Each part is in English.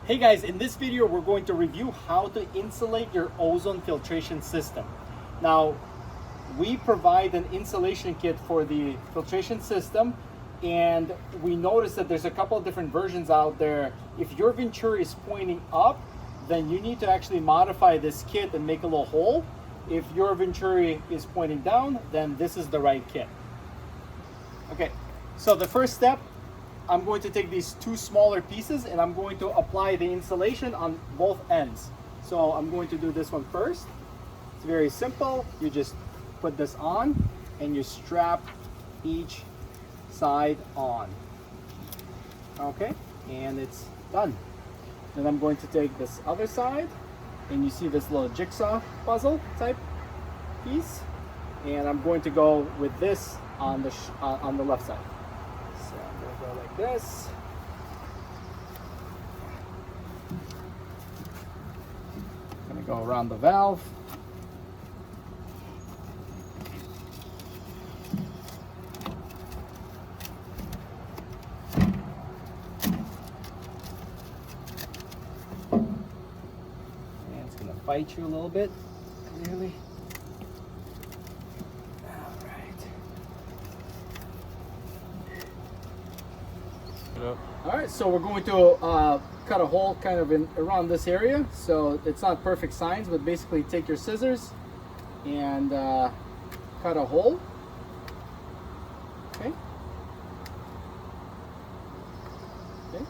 Hey guys, in this video we're going to review how to insulate your ozone filtration system. Now, we provide an insulation kit for the filtration system, and we noticed that there's a couple of different versions out there. If your venturi is pointing up, then you need to actually modify this kit and make a little hole. If your venturi is pointing down, then this is the right kit. Okay, so the first step, I'm going to take these two smaller pieces and I'm going to apply the insulation on both ends. So I'm going to do this one first. It's very simple. You just put this on and you strap each side on. Okay, and it's done. Then I'm going to take this other side, and you see this little jigsaw puzzle type piece, and I'm going to go with this on the left side. So I'm going to go like this. I'm going to go around the valve. And it's going to bite you a little bit, really. All right, so we're going to cut a hole kind of around this area. So it's not perfect science, but basically take your scissors and cut a hole. Okay. Okay.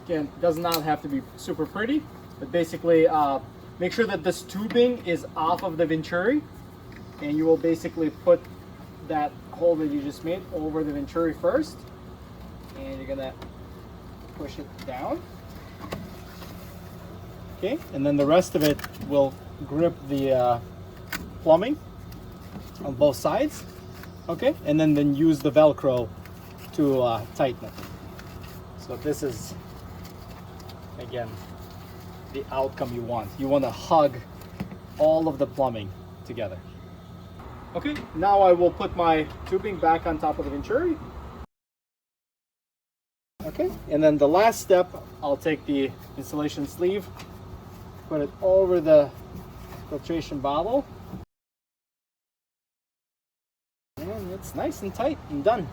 Again, it does not have to be super pretty, but basically make sure that this tubing is off of the venturi, and you will basically put that hole that you just made over the venturi first, and you're gonna push it down. Okay, and then the rest of it will grip the plumbing on both sides. Okay, and then use the Velcro to tighten it. So this is, again, the outcome you want. You want to hug all of the plumbing together. Okay, now I will put my tubing back on top of the venturi. Okay, and then the last step, I'll take the insulation sleeve, put it over the filtration bottle, and it's nice and tight and done.